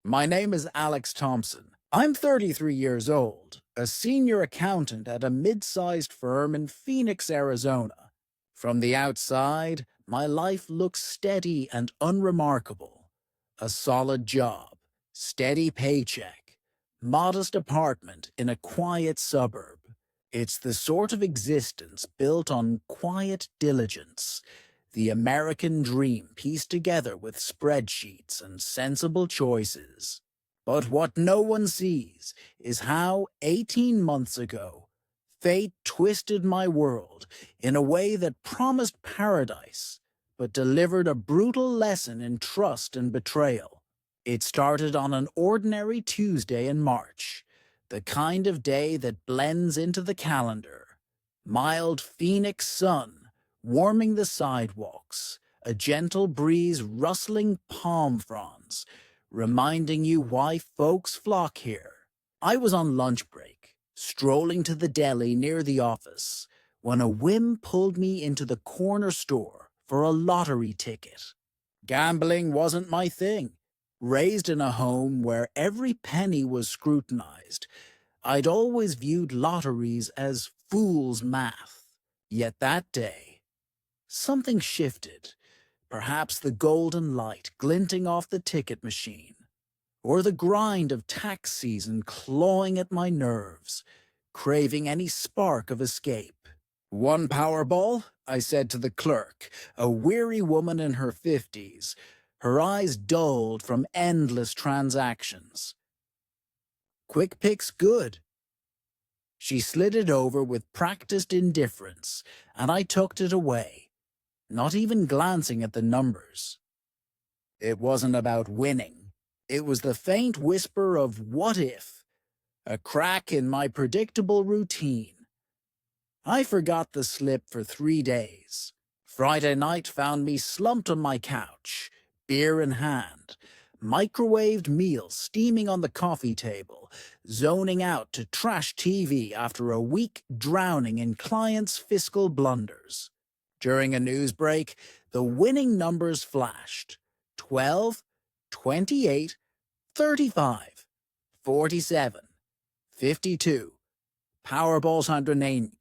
My name is Alex Thompson. I'm 33 years old, a senior accountant at a mid-sized firm in Phoenix, Arizona. From the outside, my life looks steady and unremarkable. A solid job, steady paycheck, modest apartment in a quiet suburb. It's the sort of existence built on quiet diligence, the American dream pieced together with spreadsheets and sensible choices. But what no one sees is how 18 months ago, fate twisted my world in a way that promised paradise, but delivered a brutal lesson in trust and betrayal. It started on an ordinary Tuesday in March, the kind of day that blends into the calendar. Mild Phoenix sun, warming the sidewalks, a gentle breeze rustling palm fronds, reminding you why folks flock here. I was on lunch break, strolling to the deli near the office, when a whim pulled me into the corner store for a lottery ticket. Gambling wasn't my thing. Raised in a home where every penny was scrutinized, I'd always viewed lotteries as fool's math. Yet that day, something shifted, perhaps the golden light glinting off the ticket machine, or the grind of tax season clawing at my nerves, craving any spark of escape. "One Powerball?" I said to the clerk, a weary woman in her 50s, her eyes dulled from endless transactions. "Quick pick's good." She slid it over with practiced indifference, and I tucked it away, not even glancing at the numbers. It wasn't about winning. It was the faint whisper of what if, a crack in my predictable routine. I forgot the slip for 3 days. Friday night found me slumped on my couch, beer in hand, microwaved meal steaming on the coffee table, zoning out to trash TV after a week drowning in clients' fiscal blunders. During a news break, the winning numbers flashed: 12, 28, 35, 47, 52, Powerball's 180.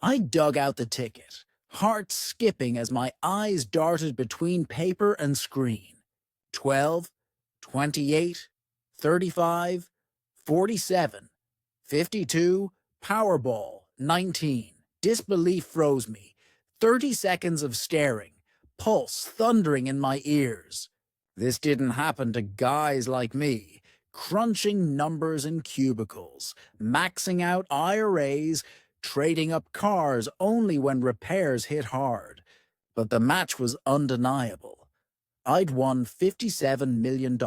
I dug out the ticket, heart skipping as my eyes darted between paper and screen. 12, 28, 35, 47, 52, Powerball, 19. Disbelief froze me. 30 seconds of staring, pulse thundering in my ears. This didn't happen to guys like me, crunching numbers in cubicles, maxing out IRAs, trading up cars only when repairs hit hard. But the match was undeniable. I'd won $57 million.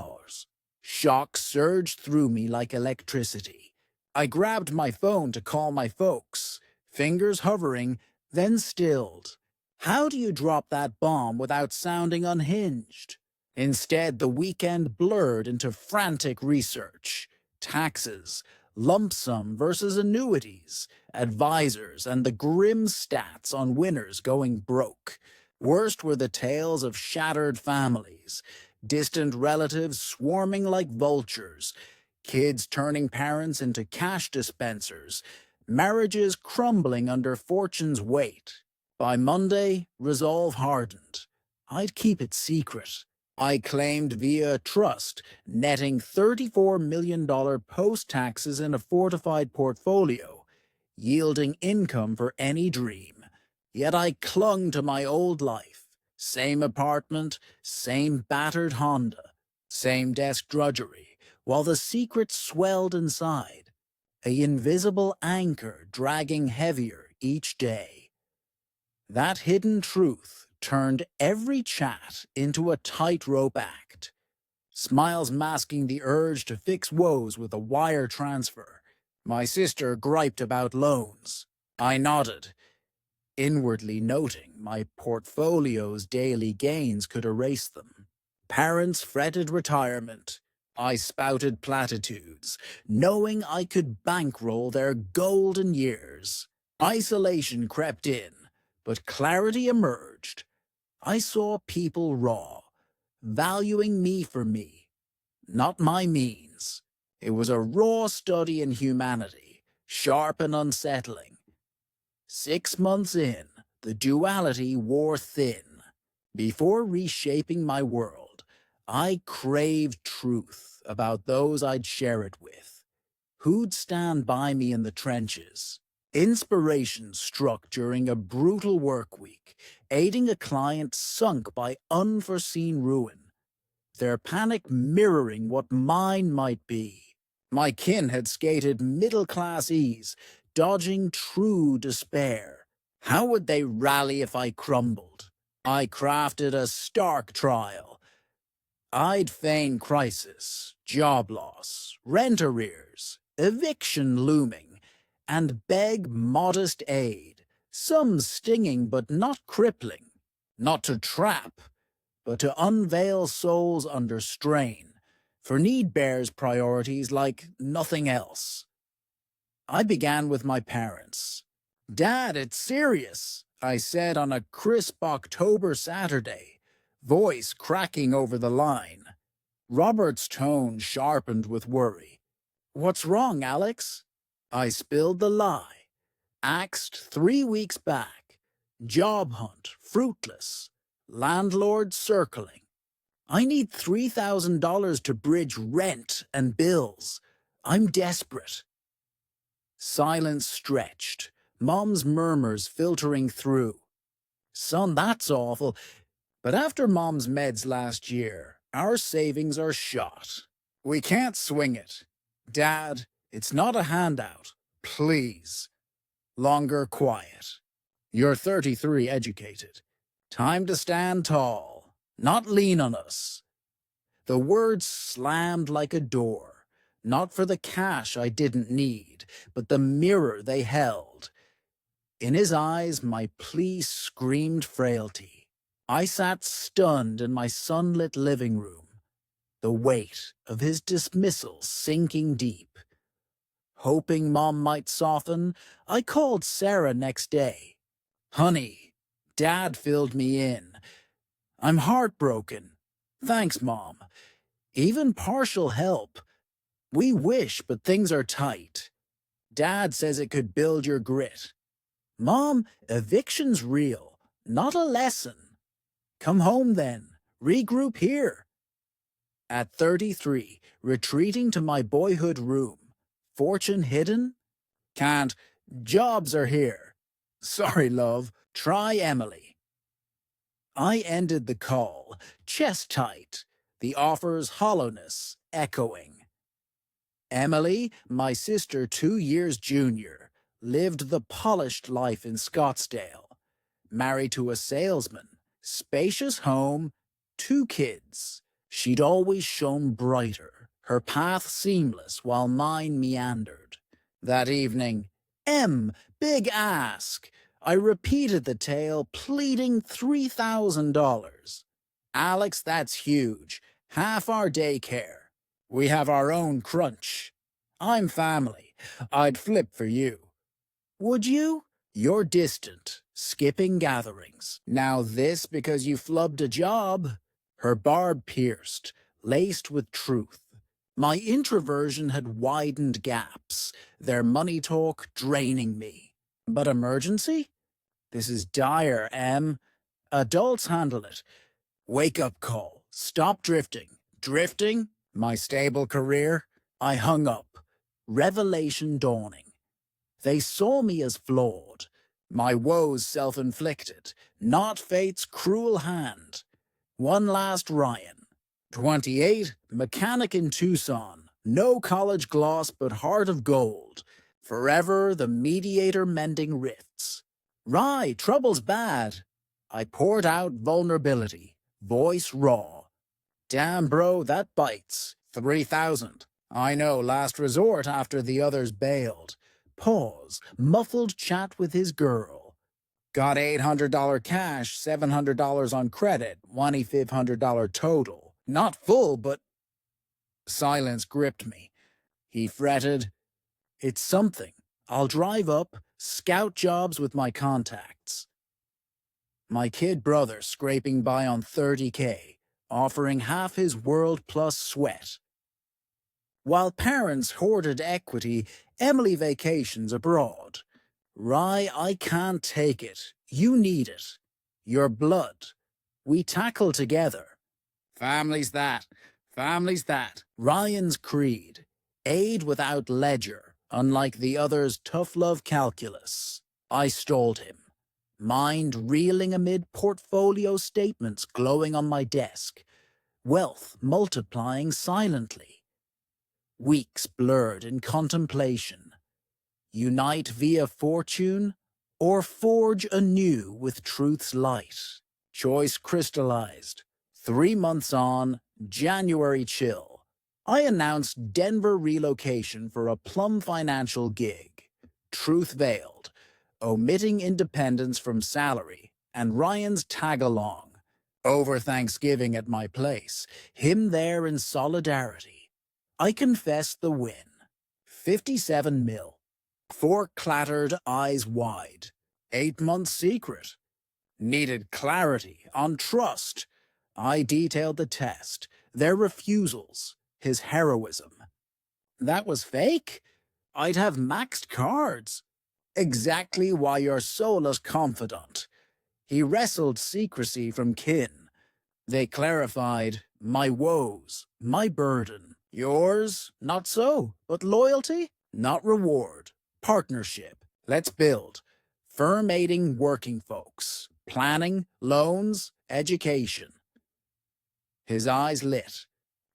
Shock surged through me like electricity. I grabbed my phone to call my folks, fingers hovering, then stilled. How do you drop that bomb without sounding unhinged? Instead, the weekend blurred into frantic research. Taxes, lump sum versus annuities, advisors, and the grim stats on winners going broke. Worst were the tales of shattered families, distant relatives swarming like vultures, kids turning parents into cash dispensers, marriages crumbling under fortune's weight. By Monday, resolve hardened. I'd keep it secret. I claimed via trust, netting $34 million post-taxes in a fortified portfolio, yielding income for any dream. Yet I clung to my old life. Same apartment, same battered Honda, same desk drudgery, while the secret swelled inside, an invisible anchor dragging heavier each day. That hidden truth turned every chat into a tightrope act, smiles masking the urge to fix woes with a wire transfer. My sister griped about loans. I nodded, inwardly noting my portfolio's daily gains could erase them. Parents fretted retirement. I spouted platitudes, knowing I could bankroll their golden years. Isolation crept in, but clarity emerged. I saw people raw, valuing me for me, not my means. It was a raw study in humanity, sharp and unsettling. 6 months in, the duality wore thin. Before reshaping my world, I craved truth about those I'd share it with. Who'd stand by me in the trenches? Inspiration struck during a brutal work week, aiding a client sunk by unforeseen ruin, their panic mirroring what mine might be. My kin had skated middle-class ease, dodging true despair. How would they rally if I crumbled? I crafted a stark trial. I'd feign crisis, job loss, rent arrears, eviction looming, and beg modest aid, some stinging but not crippling, not to trap, but to unveil souls under strain, for need bears priorities like nothing else. I began with my parents. "Dad, it's serious," I said on a crisp October Saturday, voice cracking over the line. Robert's tone sharpened with worry. "What's wrong, Alex?" I spilled the lie. Axed 3 weeks back. Job hunt fruitless. Landlord circling. I need $3,000 to bridge rent and bills. I'm desperate. Silence stretched, Mom's murmurs filtering through. "Son, that's awful. But after Mom's meds last year, our savings are shot. We can't swing it. Dad, it's not a handout. Please." Longer quiet. "You're 33, educated. Time to stand tall, not lean on us." The words slammed like a door, not for the cash I didn't need, but the mirror they held. In his eyes, my plea screamed frailty. I sat stunned in my sunlit living room, the weight of his dismissal sinking deep. Hoping Mom might soften, I called Sarah next day. "Honey, Dad filled me in. I'm heartbroken. Thanks, Mom. Even partial help. We wish, but things are tight. Dad says it could build your grit. Mom, eviction's real, not a lesson. Come home then. Regroup here." At 33, retreating to my boyhood room. Fortune hidden? Can't. Jobs are here. Sorry, love. Try Emily. I ended the call, chest tight, the offer's hollowness echoing. Emily, my sister 2 years junior, lived the polished life in Scottsdale. Married to a salesman, spacious home, 2 kids. She'd always shone brighter, her path seamless while mine meandered. That evening, big ask. I repeated the tale, pleading $3,000. "Alex, that's huge. Half our daycare. We have our own crunch. I'm family. I'd flip for you." "Would you? You're distant, skipping gatherings. Now this because you flubbed a job." Her barb pierced, laced with truth. My introversion had widened gaps, their money talk draining me. "But emergency? This is dire, Em. Adults handle it. Wake-up call. Stop drifting." "Drifting? My stable career?" I hung up. Revelation dawning. They saw me as flawed. My woes self-inflicted, not fate's cruel hand. One last Ryan. 28, mechanic in Tucson. No college gloss but heart of gold. Forever the mediator mending rifts. "Rye, trouble's bad." I poured out vulnerability, voice raw. "Damn, bro, that bites. 3,000. I know, last resort after the others bailed." Pause, muffled chat with his girl. "Got $800 cash, $700 on credit, $2,500 total. Not full, but..." Silence gripped me. He fretted, "It's something. I'll drive up, scout jobs with my contacts." My kid brother scraping by on $30K, offering half his world plus sweat. While parents hoarded equity, Emily vacations abroad. Rye, I can't take it. You need it. Your blood. We tackle together. Family's that. Family's that. Ryan's creed. Aid without ledger, unlike the other's tough love calculus. I stalled him. Mind reeling amid portfolio statements glowing on my desk. Wealth multiplying silently. Weeks blurred in contemplation. Unite via fortune, or forge anew with truth's light. Choice crystallized. 3 months on, January chill. I announced Denver relocation for a plum financial gig. Truth veiled, omitting independence from salary, and Ryan's tag-along. Over Thanksgiving at my place, him there in solidarity. I confessed the win. 57 mil. 4 clattered, eyes wide. 8 months secret. Needed clarity on trust. I detailed the test, their refusals, his heroism. That was fake? I'd have maxed cards. Exactly why you're soulless confidant. He wrestled secrecy from kin. They clarified my woes, my burden. Yours, not so, but loyalty, not reward. Partnership, let's build. Firm aiding working folks. Planning, loans, education. His eyes lit.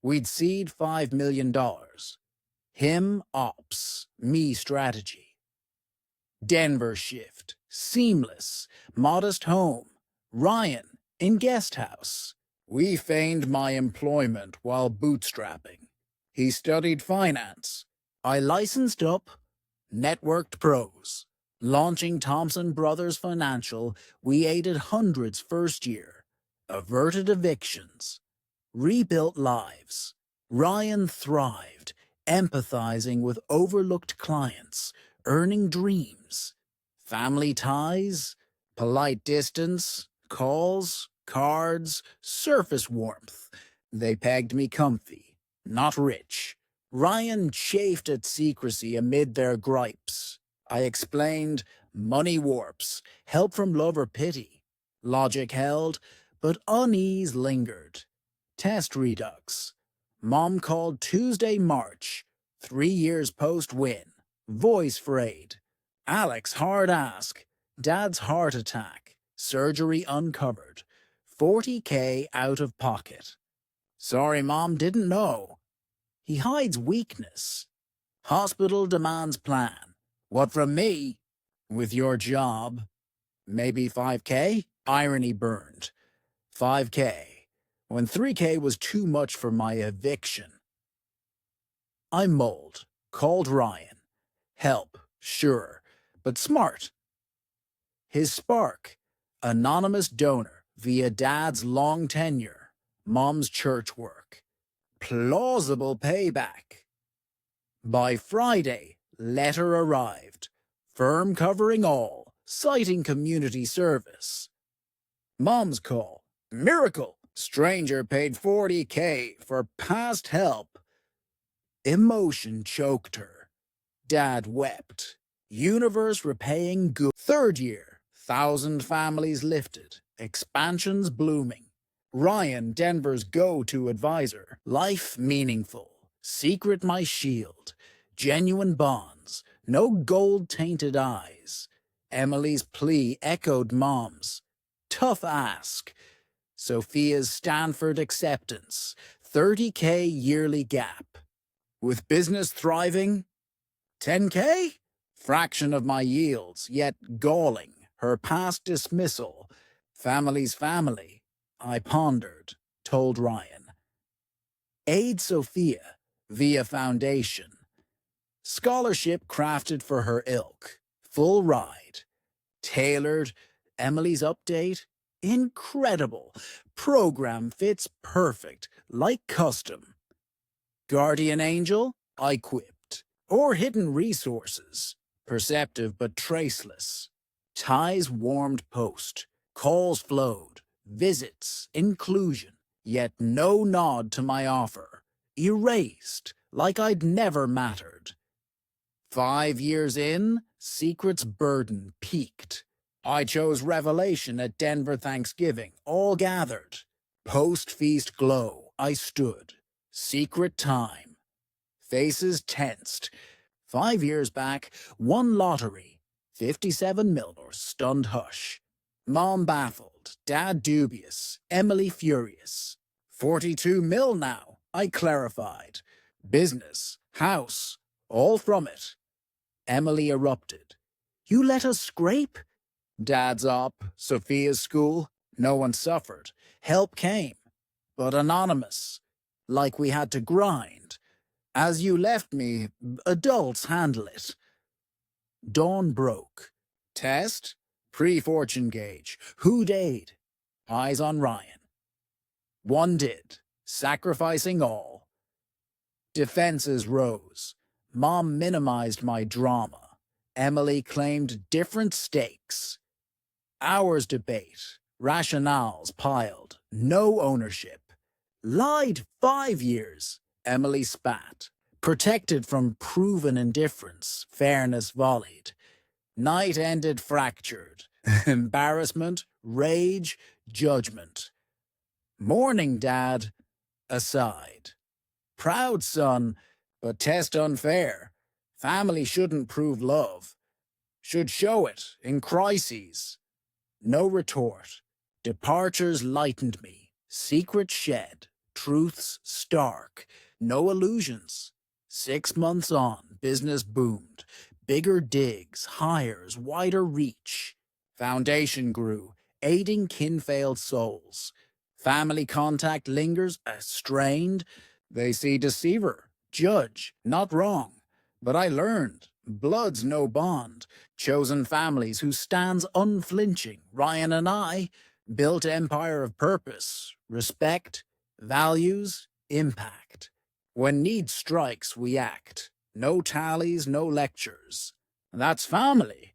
We'd seed $5 million. Him ops, me strategy. Denver shift, seamless, modest home. Ryan in guest house. We feigned my employment while bootstrapping. He studied finance. I licensed up, networked pros. Launching Thompson Brothers Financial, we aided hundreds first year. Averted evictions. Rebuilt lives. Ryan thrived, empathizing with overlooked clients, earning dreams. Family ties, polite distance, calls, cards, surface warmth. They pegged me comfy, not rich. Ryan chafed at secrecy amid their gripes. I explained money warps, help from love or pity. Logic held, but unease lingered. Test redux. Mom called Tuesday, March. 3 years post-win. Voice frayed. Alex hard ask. Dad's heart attack. Surgery uncovered. 40K out of pocket. Sorry, Mom, didn't know. He hides weakness. Hospital demands plan. What from me? With your job. Maybe 5K? Irony burned. 5K. When 3K was too much for my eviction. I mulled, called Ryan. Help, sure, but smart. His spark, anonymous donor via dad's long tenure, mom's church work. Plausible payback. By Friday, letter arrived. Firm covering all, citing community service. Mom's call. Miracle. Stranger paid 40K for past help. Emotion choked her. Dad wept. Universe repaying good. 3rd year, 1,000 families lifted. Expansions blooming. Ryan, Denver's go-to advisor. Life meaningful. Secret my shield. Genuine bonds. No gold-tainted eyes. Emily's plea echoed Mom's. Tough ask. Sophia's Stanford acceptance. 30K yearly gap. With business thriving, 10K? Fraction of my yields, yet galling. Her past dismissal. Family's family. I pondered, told Ryan. Aid Sophia via foundation. Scholarship crafted for her ilk. Full ride. Tailored. Emily's update. Incredible. Program fits perfect, like custom. Guardian angel, I quipped. Or hidden resources. Perceptive but traceless. Ties warmed post. Calls flowed. Visits, inclusion. Yet no nod to my offer. Erased, like I'd never mattered. 5 years in, secret's burden peaked. I chose revelation at Denver Thanksgiving, all gathered. Post-feast glow, I stood. Secret time. Faces tensed. 5 years back, won lottery. 57 mil or stunned hush. Mom baffled, Dad dubious, Emily furious. 42 mil now, I clarified. Business, house, all from it. Emily erupted. You let us scrape? Dad's op, Sophia's school, no one suffered. Help came, but anonymous, like we had to grind. As you left me, adults handle it. Dawn broke. Test? Pre-fortune gauge. Who'd aid? Eyes on Ryan. One did, sacrificing all. Defenses rose. Mom minimized my drama. Emily claimed different stakes. Hours debate. Rationales piled. No ownership. Lied 5 years. Emily spat. Protected from proven indifference. Fairness volleyed. Night ended fractured. Embarrassment, rage, judgment. Morning, Dad. Aside. Proud son, but test unfair. Family shouldn't prove love. Should show it in crises. No retort. Departures lightened me. Secret shed. Truths stark. No illusions. 6 months on, business boomed. Bigger digs, hires, wider reach. Foundation grew, aiding kin-failed souls. Family contact lingers, strained. They see deceiver, judge, not wrong. But I learned, blood's no bond. Chosen families who stands unflinching. Ryan and I built empire of purpose, respect, values, impact. When need strikes, we act. No tallies, no lectures. That's family.